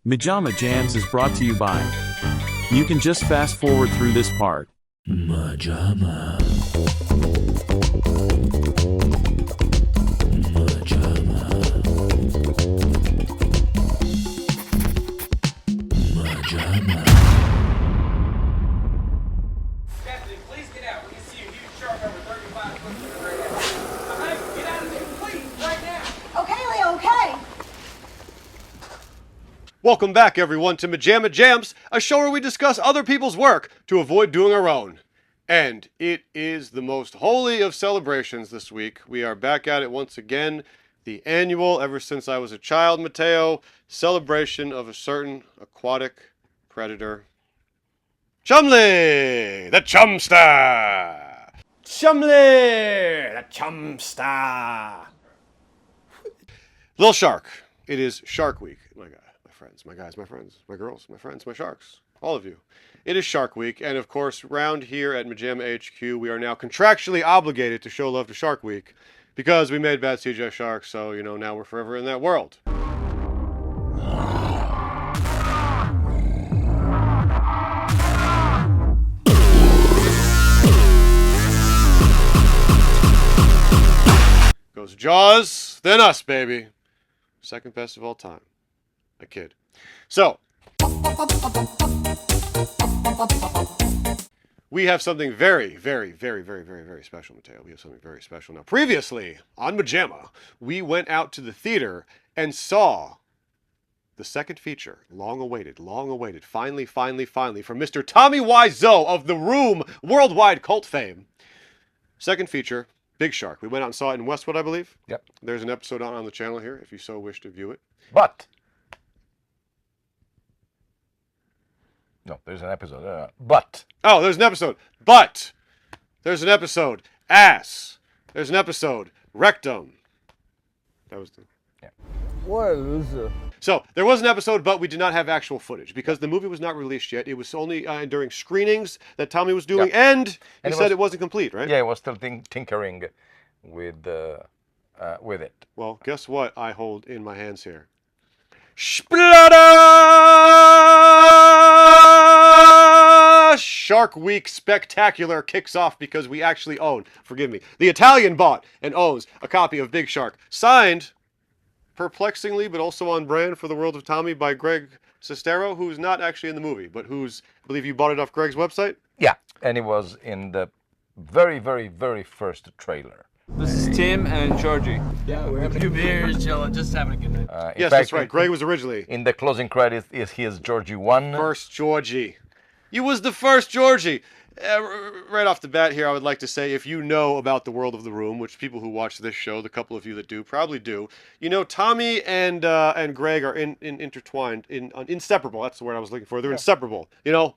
MaJaMa Jams is brought to you by. You can just fast forward through this part. MaJaMa. MaJaMa. MaJaMa. Captain, please get out. We can see a huge shark over 35 foot right now. Hey, get out of there, please, right now. Okay, Leo, okay. Welcome back, everyone, to MaJaMa Jams, a show where we discuss other people's work to avoid doing our own. And it is the most holy of celebrations this week. We are back at it once again, the annual, ever since I was a child, Matteo, celebration of a certain aquatic predator. Chumley, the chumstar! Chumley, the chumstar! Little Shark. It is Shark Week. My God. Friends, my guys, my friends, my girls, my friends, my sharks, all of you. It is Shark Week, and of course, round here at MaJaMa HQ, we are now contractually obligated to show love to Shark Week because we made bad CGI sharks, so, you know, now we're forever in that world. Goes Jaws, then us, baby. Second best of all time. A kid. So, we have something very, very, very, very, very, very special, Matteo. We have something very special now. Previously, on MaJaMa, we went out to the theater and saw the second feature, long awaited, finally, from Mr. Tommy Wiseau of The Room, worldwide cult fame. Second feature, Big Shark. We went out and saw it in Westwood, I believe. Yep. There's an episode on the channel here, if you so wish to view it. But no, there's an episode. But oh, there's an episode. But there's an episode. Ass. There's an episode. Rectum. That was the. yeah. So there was an episode, but we did not have actual footage because the movie was not released yet. It was only during screenings that Tommy was doing, and he said it wasn't complete, right? Yeah, it was still tinkering with it. Well, guess what I hold in my hands here? Splatter! Shark Week Spectacular kicks off because we actually own, forgive me, the Italian bought and owns a copy of Big Shark, signed, perplexingly, but also on brand for the world of Tommy, by Greg Sestero, who's not actually in the movie, but who's, I believe you bought it off Greg's website? Yeah, and it was in the very, very, very first trailer. This is Tim and Georgie. Yeah, we're having 2 beers, chilling, just having a good night. Yes, fact, that's right. Greg was originally. In the closing credits is his Georgie 1. First Georgie. You was the first Georgie. Right off the bat here, I would like to say, if you know about the world of The Room, which people who watch this show, the couple of you that do, probably do, you know Tommy and Greg are intertwined, inseparable. That's the word I was looking for. They're inseparable, you know?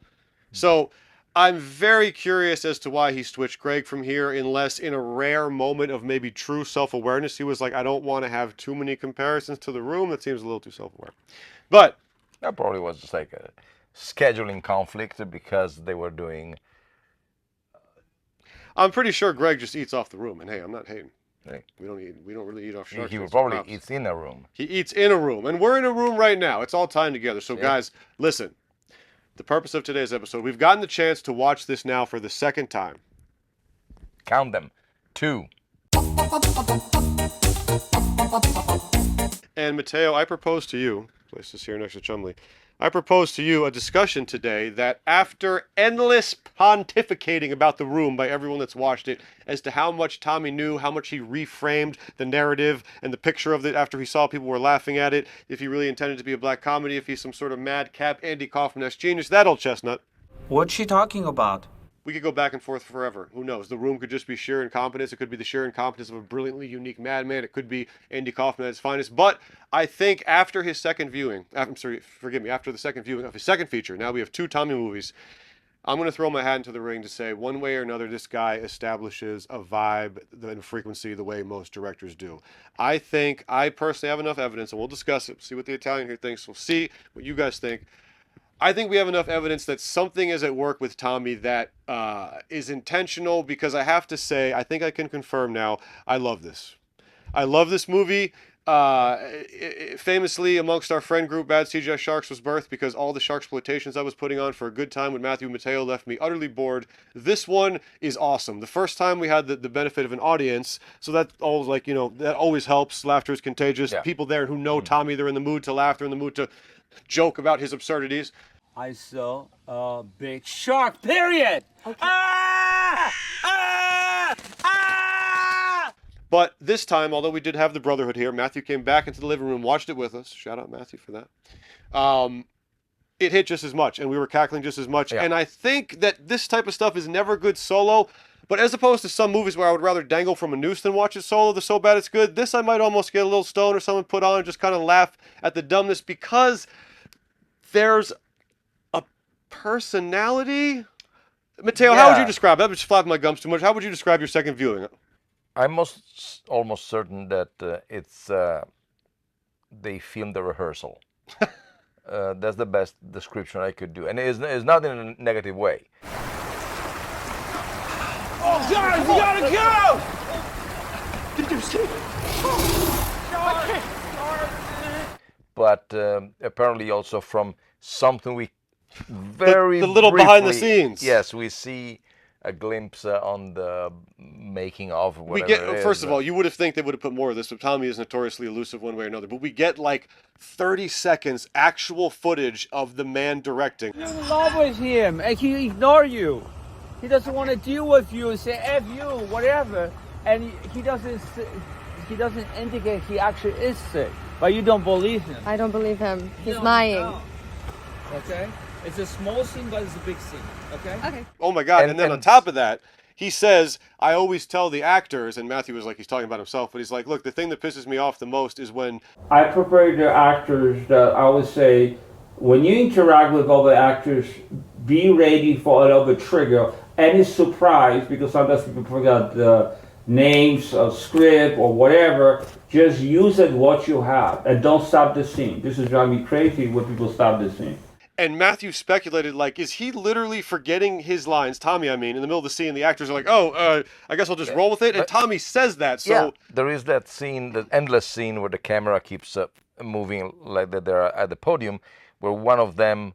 So I'm very curious as to why he switched Greg from here, unless in a rare moment of maybe true self-awareness, he was like, I don't want to have too many comparisons to The Room. That seems a little too self-aware. But that probably was just like a scheduling conflict because they were doing. I'm pretty sure Greg just eats off The Room, and hey, I'm not hating. Hey. We don't really eat off sharks. He probably eats in a room. He eats in a room, and we're in a room right now. It's all tying together. So guys, listen. The purpose of today's episode, we've gotten the chance to watch this now for the second time. Count them. 2. And Matteo, I propose to you, place this here next to Chumley, I propose to you a discussion today that after endless pontificating about The Room by everyone that's watched it, as to how much Tommy knew, how much he reframed the narrative and the picture of it after he saw people were laughing at it, if he really intended to be a black comedy, if he's some sort of madcap Andy Kaufman-esque genius, that old chestnut. What's she talking about? We could go back and forth forever. Who knows? The Room could just be sheer incompetence. It could be the sheer incompetence of a brilliantly unique madman. It could be Andy Kaufman at his finest. But I think after his second viewing, after the second viewing of his second feature, now we have 2 Tommy movies, I'm going to throw my hat into the ring to say, one way or another, this guy establishes a vibe and frequency the way most directors do. I think I personally have enough evidence, and we'll discuss it, see what the Italian here thinks. We'll see what you guys think. I think we have enough evidence that something is at work with Tommy that is intentional, because I have to say, I think I can confirm now, I love this. I love this movie. Famously, amongst our friend group, Bad CGI Sharks was birthed because all the sharksploitations I was putting on for a good time with Matthew and Matteo left me utterly bored. This one is awesome. The first time we had the benefit of an audience, so that always, like, that always helps. Laughter is contagious. Yeah. People there who know Tommy, they're in the mood to laugh, they're in the mood to joke about his absurdities. I saw a big shark, period. Okay. Ah! Ah! Ah! But this time, although we did have the brotherhood here, Matthew came back into the living room, watched it with us. Shout out Matthew for that. It hit just as much, and we were cackling just as much. Yeah. And I think that this type of stuff is never good solo. But as opposed to some movies where I would rather dangle from a noose than watch it solo, the so bad it's good, this I might almost get a little stone or something put on and just kind of laugh at the dumbness because there's a personality. Matteo, how would you describe it? I'm just flapping my gums too much. How would you describe your second viewing? I'm almost certain that they filmed the rehearsal. That's the best description I could do, and it's not in a negative way. Oh, guys, we gotta go! Did you see? But apparently also from something we very the little briefly, behind the scenes. Yes, we see a glimpse on the making of whatever We get, it is. first of all, you would have think they would have put more of this, but Tommy is notoriously elusive one way or another. But we get like 30 seconds actual footage of the man directing. You're in love with him, and he ignores you. He doesn't want to deal with you, say F you, whatever. And he doesn't indicate he actually is sick, but you don't believe him. I don't believe him. He's No, lying. no. Okay? It's a small scene, but it's a big scene. Okay? Okay. Oh my God. And then on top of that, he says, I always tell the actors, and Matthew was like, he's talking about himself, but he's like, look, the thing that pisses me off the most is when I prefer the actors that I would say, when you interact with other actors, be ready for a little bit trigger. Any surprise, because sometimes people forget the names of script or whatever, just use it what you have and don't stop the scene. This is driving me crazy when people stop the scene. And Matthew speculated, like, is he literally forgetting his lines, Tommy, I mean, in the middle of the scene, the actors are like, I guess I'll just roll with it. And Tommy says that, so... Yeah, there is that scene, the endless scene where the camera keeps moving like that they're at the podium, where one of them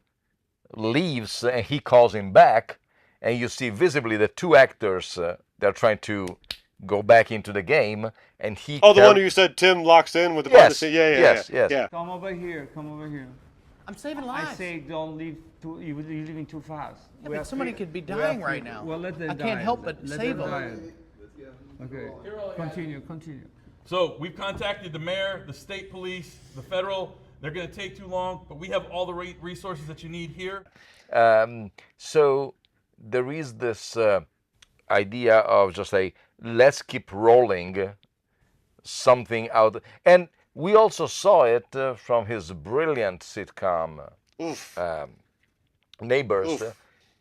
leaves and he calls him back, and you see visibly the two actors, they're trying to go back into the game, and he... Oh, the one who you said Tim locks in with the behind the scene? Yeah. Come over here, come over here. I'm saving lives. I say don't leave you're leaving too fast. Yeah, but somebody could be dying right now. Well, let them I can't die. help but Let save them them. die. Okay, continue. So we've contacted the mayor, the state police, the federal. They're going to take too long, but we have all the resources that you need here. So there is this idea of just let's keep rolling something out. And we also saw it from his brilliant sitcom, Neighbors,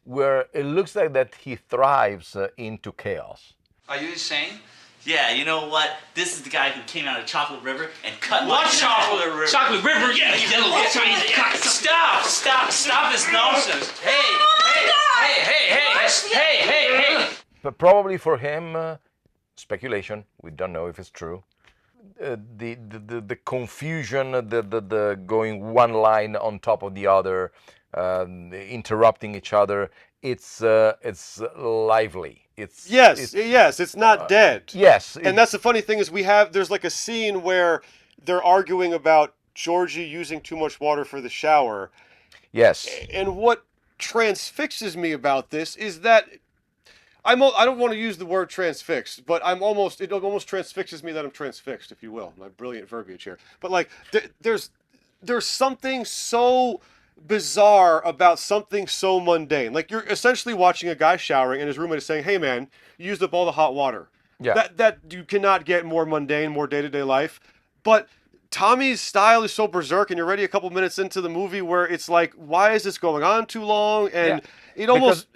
where it looks like that he thrives into chaos. Are you insane? Yeah, you know what? This is the guy who came out of Chocolate River and cut What my Chocolate River? Chocolate River, yeah, you little Stop this nonsense. Hey. But probably for him, speculation, we don't know if it's true, the confusion, the going one line on top of the other, interrupting each other, it's lively. It's not dead. Yes. And that's the funny thing is there's like a scene where they're arguing about Georgie using too much water for the shower. Yes. And what transfixes me about this is that I don't want to use the word transfixed, but it almost transfixes me that I'm transfixed, if you will. My brilliant verbiage here. But like there's something so bizarre about something so mundane. Like you're essentially watching a guy showering and his roommate is saying, "Hey man, you used up all the hot water." Yeah. That you cannot get more mundane, more day-to-day life. But Tommy's style is so berserk, and you're already a couple minutes into the movie where it's like, why is this going on too long? And it almost...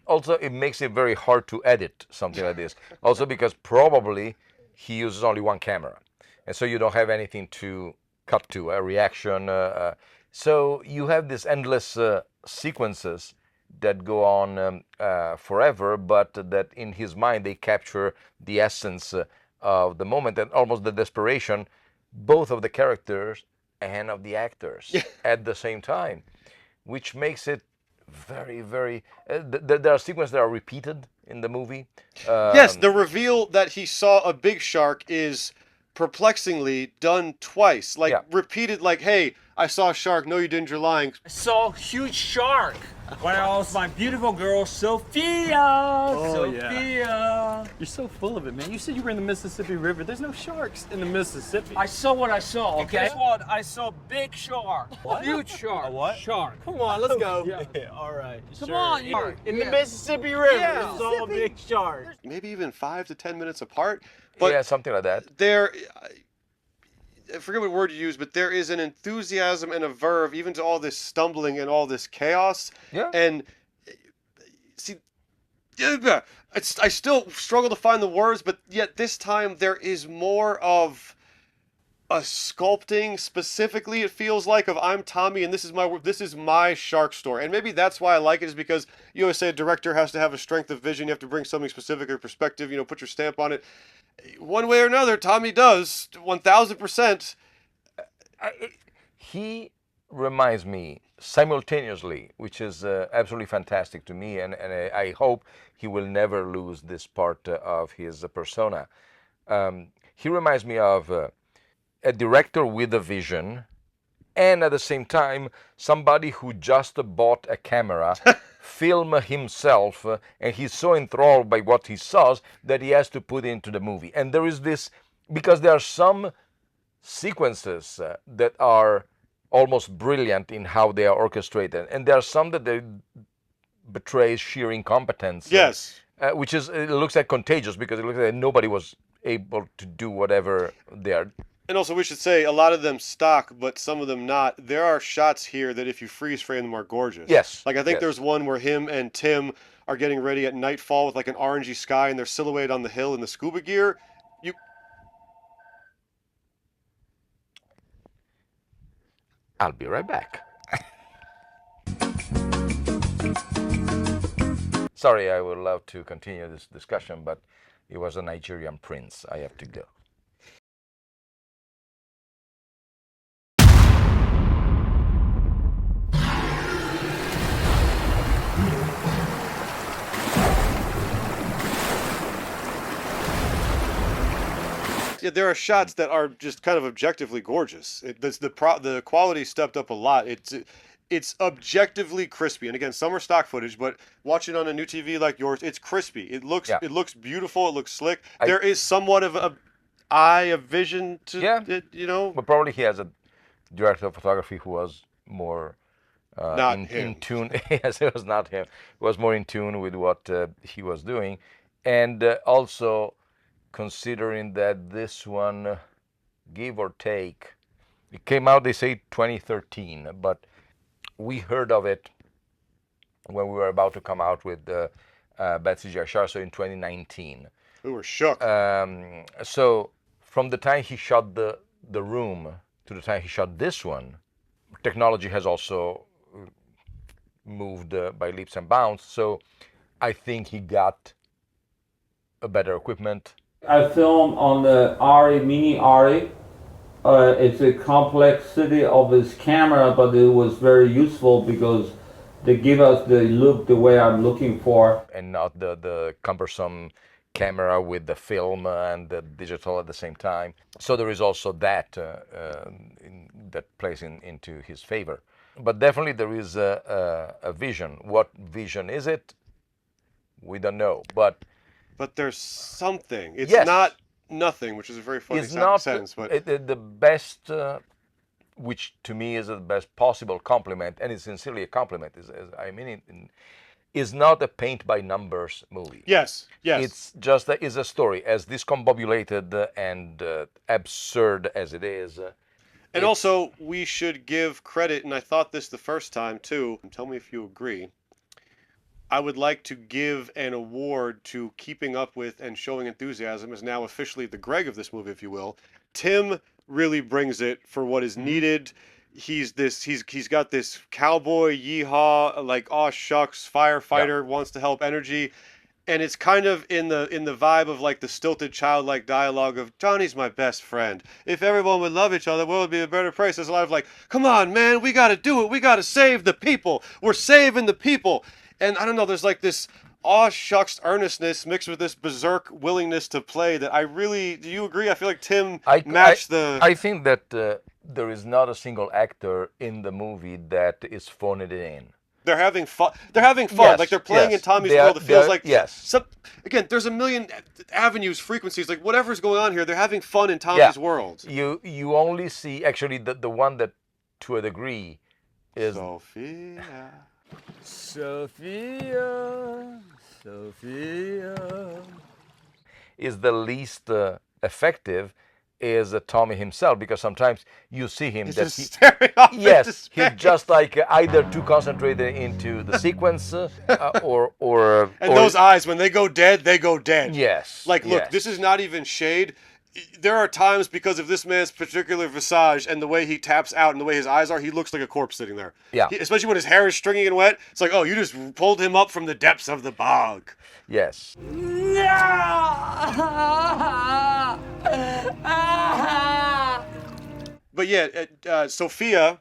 Also, it makes it very hard to edit something like this. Also because probably he uses only one camera. And so you don't have anything to cut to, a reaction. So you have these endless sequences that go on forever, but that in his mind they capture the essence of the moment and almost the desperation both of the characters and of the actors at the same time, which makes it very, very. There are sequences that are repeated in the movie. Yes, the reveal that he saw a big shark is perplexingly done twice. Like, repeated, like, hey, I saw a shark. No, you didn't, you're lying. I saw a huge shark when I was my beautiful girl, Sophia. Sophia. You're so full of it, man. You said you were in the Mississippi River. There's no sharks in the Mississippi. I saw what I saw, okay? Guess what? I saw a big shark. What? Huge shark. A what? Shark. Come on, let's go. Yeah. All right. Come sure. on, you. In the Mississippi River, Yeah. you saw a big shark. Maybe even 5 to 10 minutes apart. But yeah, something like that. I forget what word you use, but there is an enthusiasm and a verve even to all this stumbling and all this chaos. Yeah. And see, I still struggle to find the words, but yet this time there is more of a sculpting specifically, it feels like, of I'm Tommy and this is my shark story. And maybe that's why I like it, is because you always say a director has to have a strength of vision. You have to bring something specific or perspective, put your stamp on it. One way or another, Tommy does 1000%. He reminds me simultaneously, which is absolutely fantastic to me, and I hope he will never lose this part of his persona. He reminds me of a director with a vision, and at the same time, somebody who just bought a camera, film himself, and he's so enthralled by what he saw that he has to put into the movie. And there is this, because there are some sequences that are almost brilliant in how they are orchestrated, and there are some that they betray sheer incompetence. Yes. Which is, it looks like contagious, because it looks like nobody was able to do whatever they are. And also, we should say, a lot of them stock, but some of them not. There are shots here that, if you freeze frame them, are gorgeous. Yes. Like, I think yes. there's one where him and Tim are getting ready at nightfall with, like, an orangey sky, and they're silhouetted on the hill in the scuba gear. I'll be right back. Sorry, I would love to continue this discussion, but it was a Nigerian prince. I have to go. Yeah, there are shots that are just kind of objectively gorgeous. The quality stepped up a lot. It's objectively crispy, and again, some are stock footage, but watching on a new TV like yours, it's crispy. It looks beautiful. It looks slick. There is somewhat of a vision to it, But probably he has a director of photography who was more in tune. Yes, it was not him. It was more in tune with what he was doing, and also considering that this one, give or take, it came out, they say 2013, but we heard of it when we were about to come out with Bad CGI Shark, so in 2019. We were shook. So from the time he shot the Room to the time he shot this one, technology has also moved by leaps and bounds. So I think he got a better equipment. I filmed on the Mini Ari. It's a complexity of his camera, but it was very useful because they give us the look the way I'm looking for. And not the cumbersome camera with the film and the digital at the same time. So there is also that that plays into his favor. But definitely there is a vision. What vision is it? We don't know. But there's something. It's yes. not nothing, which is a very funny sentence. But the best, which to me is the best possible compliment, and it's sincerely a compliment, is not a paint by numbers movie. Yes, yes. It's just is a story, as discombobulated and absurd as it is. And also, we should give credit, and I thought this the first time too, and tell me if you agree, I would like to give an award to keeping up with and showing enthusiasm, as now officially the Greg of this movie, if you will. Tim really brings it for what is needed. He's got this cowboy yeehaw, like, aw shucks, firefighter, wants to help energy. and it's kind of in the vibe of like the stilted childlike dialogue of Johnny's my best friend. If everyone would love each other, the world would be a better place. There's a lot of like, come on, man, we got to do it. We got to save the people. We're saving the people. And I don't know, there's like this aw shucks earnestness mixed with this berserk willingness to play that I really, do you agree? I feel like Tim matched the... I think that there is not a single actor in the movie that is phoning it in. They're having fun. They're having fun. Yes, like they're playing yes. in Tommy's They are- world. It feels they are- like yes. Again, there's a million avenues, frequencies, like whatever's going on here. They're having fun in Tommy's world. You only see actually the one that, to a degree, is Sophia. Sophia, Sophia. Is the least effective. Is Tommy himself, because sometimes you see him He's that just staring off into yes, space. he's just like either too concentrated into the sequence or And those eyes, when they go dead, they go dead. Yes. Like, look, yes. this is not even shade. There are times because of this man's particular visage and the way he taps out and the way his eyes are, he looks like a corpse sitting there. Yeah. Especially when his hair is stringy and wet. It's like, oh, you just pulled him up from the depths of the bog. Yes. But yeah, Sophia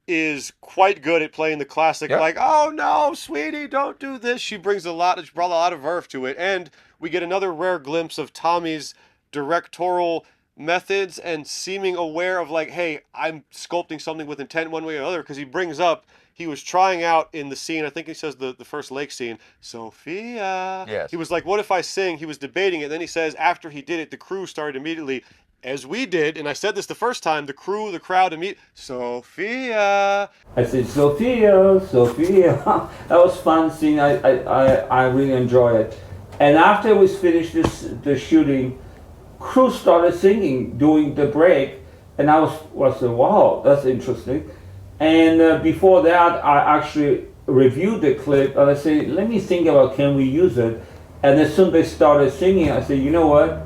is quite good at playing the classic, Yeah. like, oh no, sweetie, don't do this. She brought a lot of verve to it. And we get another rare glimpse of Tommy's directorial methods and seeming aware of like, hey, I'm sculpting something with intent one way or another, because he brings up he was trying out in the scene, I think he says the first lake scene, Sophia. Yes. He was like, what if I sing? He was debating it. Then he says after he did it, the crew started immediately, as we did, and I said this the first time, the crowd immediately, Sophia. I said, Sophia, Sophia. That was fun seeing. I really enjoy it. And after we finished the shooting, crew started singing during the break, and I was wow, that's interesting. And before that, I actually reviewed the clip, and I said, let me think about can we use it. And as soon as they started singing, I said, you know what?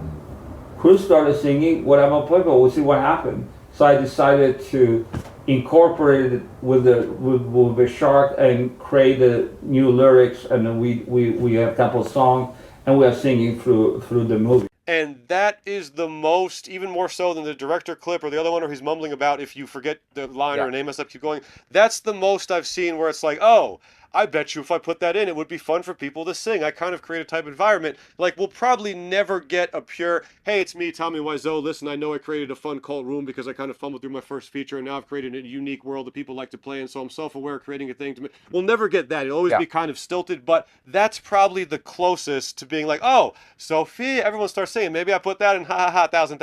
Crew started singing, what about people? We'll see what happened. So I decided to incorporate it with the shark and create the new lyrics, and then we have a couple of songs, and we are singing through the movie. And that is the most, even more so than the director clip or the other one where he's mumbling about if you forget the line or a name mess up, keep going. That's the most I've seen where it's like, oh, I bet you if I put that in, it would be fun for people to sing. I kind of create a type of environment. Like, we'll probably never get a pure, hey, it's me, Tommy Wiseau. Listen, I know I created a fun cult room because I kind of fumbled through my first feature, and now I've created a unique world that people like to play in, so I'm self-aware of creating a thing to me. We'll never get that. It'll always be kind of stilted, but that's probably the closest to being like, oh, Sophia, everyone starts singing. Maybe I put that in, ha ha ha, thousand.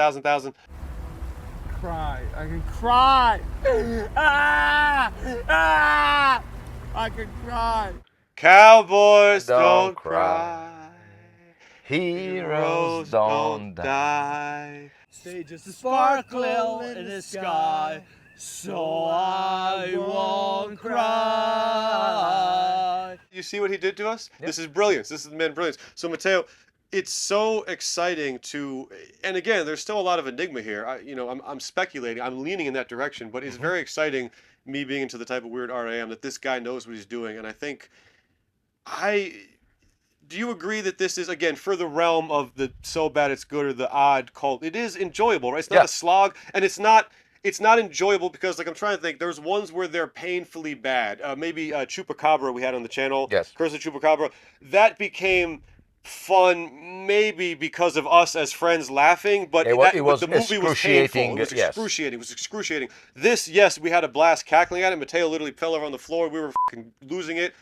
Cry. I can cry. I can cry. Cowboys don't cry. Heroes don't die. Stay just a sparkle in the sky, so I won't cry. You see what he did to us? Yep. This is brilliance. This is the man brilliance. So Matteo, it's so exciting to, and again, there's still a lot of enigma here. I'm speculating. I'm leaning in that direction, but it's very exciting, me being into the type of weird art I am, that this guy knows what he's doing. And I think, do you agree that this is, again, for the realm of the so bad it's good or the odd cult, it is enjoyable, right? It's not a slog, and it's not enjoyable because, like, I'm trying to think, there's ones where they're painfully bad. Maybe Chupacabra we had on the channel. Yes. Curse of Chupacabra. That became fun maybe because of us as friends laughing, but it was the movie was painful. It was yes. excruciating. It was excruciating. This, yes, we had a blast cackling at it. Matteo literally fell over on the floor. We were fucking losing it.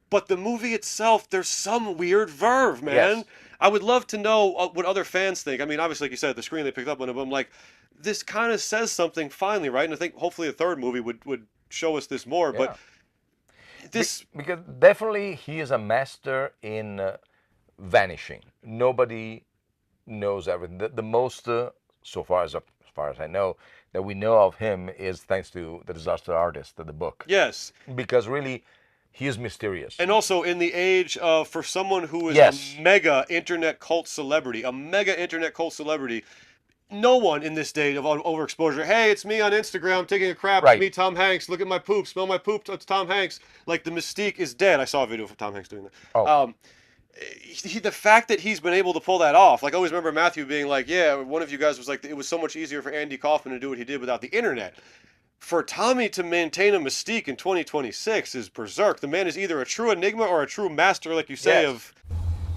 But the movie itself, there's some weird verve, man. Yes. I would love to know what other fans think. I mean, obviously, like you said, the screen they picked up on it, but I'm like, this kind of says something finally, right? And I think hopefully a third movie would show us this more. Yeah. But this... Because definitely he is a master in vanishing. Nobody knows everything. The most, so far as I know, that we know of him is thanks to The Disaster Artist, the book. Yes. Because really, he is mysterious. And also in the age of, for someone who is a mega internet cult celebrity, no one in this day of overexposure, hey, it's me on Instagram, I'm taking a crap, it's me, Tom Hanks, look at my poop, smell my poop, it's Tom Hanks. Like, the mystique is dead. I saw a video of Tom Hanks doing that. the fact that he's been able to pull that off, like I always remember Matthew being like, yeah, one of you guys was like, it was so much easier for Andy Kaufman to do what he did without the internet. For Tommy to maintain a mystique in 2026 is berserk. The man is either a true enigma or a true master, like you say, of...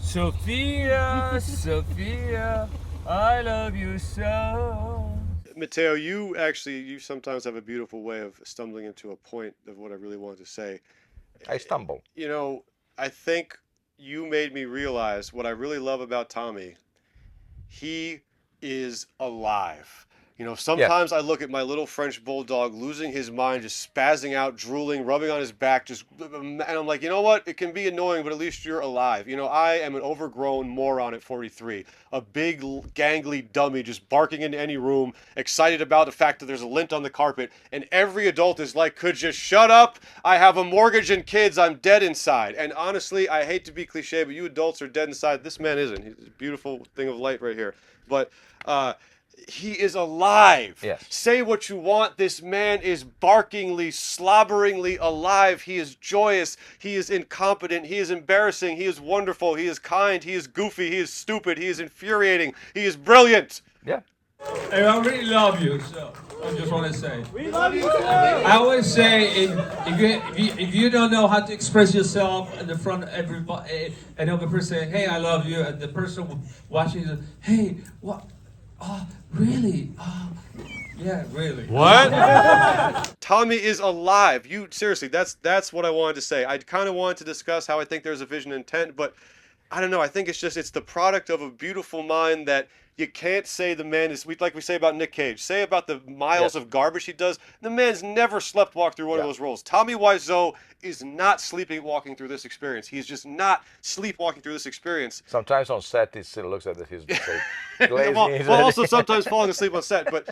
Sophia, Sophia, I love you so. Matteo, you sometimes have a beautiful way of stumbling into a point of what I really wanted to say. I stumble. You know, I think you made me realize what I really love about Tommy. He is alive. You know, sometimes I look at my little French bulldog losing his mind, just spazzing out, drooling, rubbing on his back, and I'm like, you know what? It can be annoying, but at least you're alive. You know, I am an overgrown moron at 43, a big, gangly dummy just barking into any room, excited about the fact that there's a lint on the carpet, and every adult is like, could you shut up? I have a mortgage and kids. I'm dead inside. And honestly, I hate to be cliche, but you adults are dead inside. This man isn't. He's a beautiful thing of light right here. But, he is alive. Yes. Say what you want. This man is barkingly, slobberingly alive. He is joyous. He is incompetent. He is embarrassing. He is wonderful. He is kind. He is goofy. He is stupid. He is infuriating. He is brilliant. Yeah. Hey, I really love you, so I just want to say. We love you too. I always say, if you don't know how to express yourself in the front of everybody, another person say, hey, I love you, and the person watching says, hey, what? Oh, really? Oh, yeah, really. What? Tommy is alive. Seriously, that's what I wanted to say. I kind of wanted to discuss how I think there's a vision and intent, but I don't know. I think it's the product of a beautiful mind that you can't say the man is, like we say about Nick Cage, say about the miles of garbage he does. The man's never sleepwalked through one of those roles. Tommy Wiseau is not sleepwalking through this experience. He's just not sleepwalking through this experience. Sometimes on set, it still looks as if he's glazing. well, also sometimes falling asleep on set, but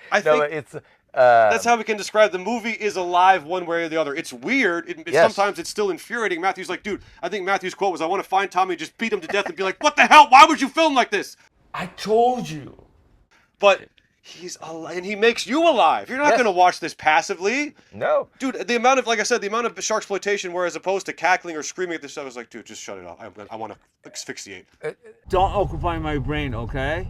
I think that's how we can describe the movie is alive one way or the other. It's weird. Sometimes it's still infuriating. Matthew's like, dude, I think Matthew's quote was, I want to find Tommy, just beat him to death and be like, what the hell? Why would you film like this? I told you. But he's alive, and he makes you alive. You're not going to watch this passively. No. Dude, the amount of, like I said, the amount of sharksploitation, where as opposed to cackling or screaming at this, I was like, dude, just shut it off. I want to asphyxiate. Don't occupy my brain, okay?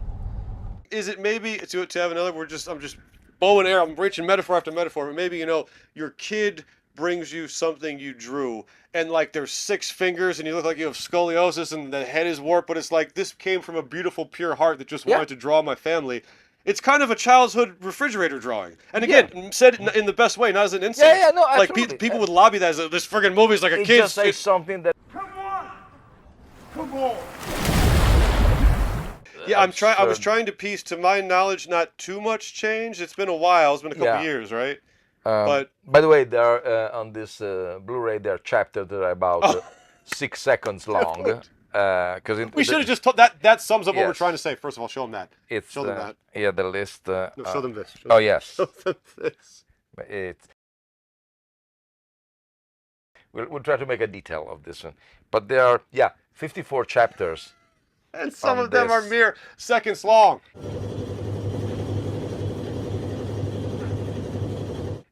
Is it maybe, to have another, I'm just bow and arrow, I'm reaching metaphor after metaphor, but maybe, your kid brings you something you drew, and like there's 6 fingers and you look like you have scoliosis and the head is warped, but it's like, this came from a beautiful pure heart that just wanted to draw my family. It's kind of a childhood refrigerator drawing, and again, said in the best way, not as an insult. No, absolutely. Like people would lobby that as this friggin' movie is like a kid's. Just say something that. Come on. Yeah, I was trying to piece, to my knowledge, not too much change. It's been a while. It's been a couple years, right? But by the way, there are on this Blu-ray there are chapters that are about 6 seconds long. Because we should have just told that sums up what we're trying to say. First of all, show them that. Show them that. Yeah, the list. No, show them this. Yes. Show them this. We'll try to make a detail of this one, but there are 54 chapters. And some of them are mere seconds long.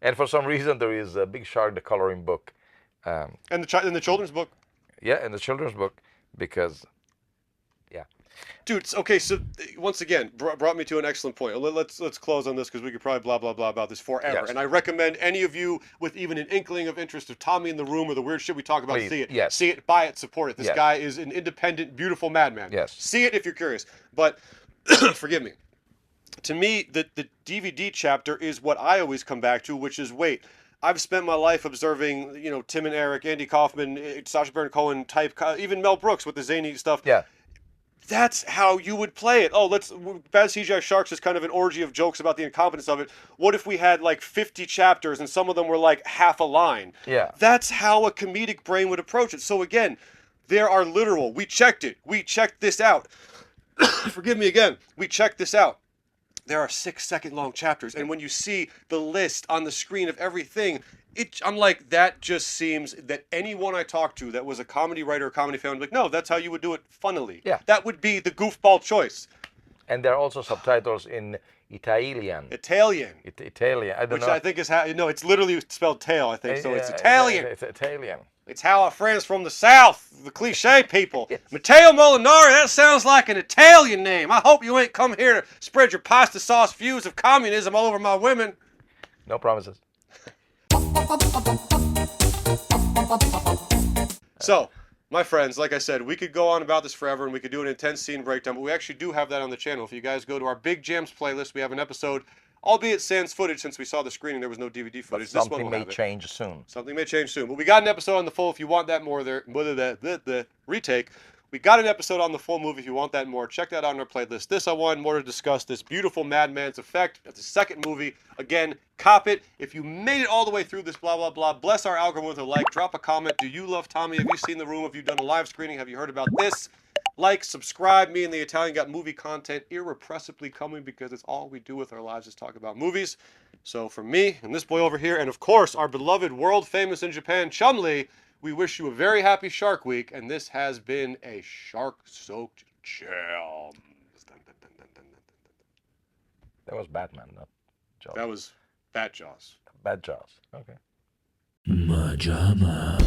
And for some reason, there is a Big Shark, the coloring book. And the children's book. Yeah, and the children's book, because, Dude, okay, so once again, brought me to an excellent point. Let's close on this, because we could probably blah, blah, blah about this forever. Yes. And I recommend any of you with even an inkling of interest of Tommy in the Room or the weird shit we talk about, see it. Yes. See it, buy it, support it. This guy is an independent, beautiful madman. Yes. See it if you're curious. But, forgive me. To me, the DVD chapter is what I always come back to, which is, wait, I've spent my life observing, Tim and Eric, Andy Kaufman, Sacha Baron Cohen type, even Mel Brooks with the zany stuff. Yeah. That's how you would play it. Oh, Bad CGI Sharks is kind of an orgy of jokes about the incompetence of it. What if we had like 50 chapters and some of them were like half a line? Yeah. That's how a comedic brain would approach it. So again, there are literal. We checked it. We checked this out. Forgive me again. We checked this out. There are 6-second long chapters, and when you see the list on the screen of everything, I'm like, that just seems that anyone I talk to that was a comedy writer or comedy fan would be like, no, that's how you would do it funnily. Yeah. That would be the goofball choice. And there are also subtitles in Italian. Italian. Italian. I don't know. Which I think is how, it's literally spelled tail, I think, so it's Italian. It's Italian. It's how our friends from the South, the cliche people. Matteo Molinari, that sounds like an Italian name. I hope you ain't come here to spread your pasta sauce views of communism all over my women. No promises. So, my friends, like I said, we could go on about this forever and we could do an intense scene breakdown, but we actually do have that on the channel. If you guys go to our Big Jams playlist, we have an episode, albeit sans footage since we saw the screening, there was no DVD footage. But something may change soon. Something may change soon. But we got an episode on the full if you want that more there, whether the retake. We got an episode on the full movie if you want that more. Check that out on our playlist. This, I wanted more to discuss this beautiful Madman's Effect. That's the second movie. Again, cop it. If you made it all the way through this, blah, blah, blah, bless our algorithm with a like. Drop a comment. Do you love Tommy? Have you seen The Room? Have you done a live screening? Have you heard about this? Like, subscribe. Me and the Italian got movie content irrepressibly coming because it's all we do with our lives is talk about movies. So for me and this boy over here, and of course our beloved world famous in Japan, Chumlee, we wish you a very happy Shark Week, and this has been a shark-soaked jam. That was Batman, not Jaws. That was Bat Jaws. Bad Jaws. Okay. MaJaMa.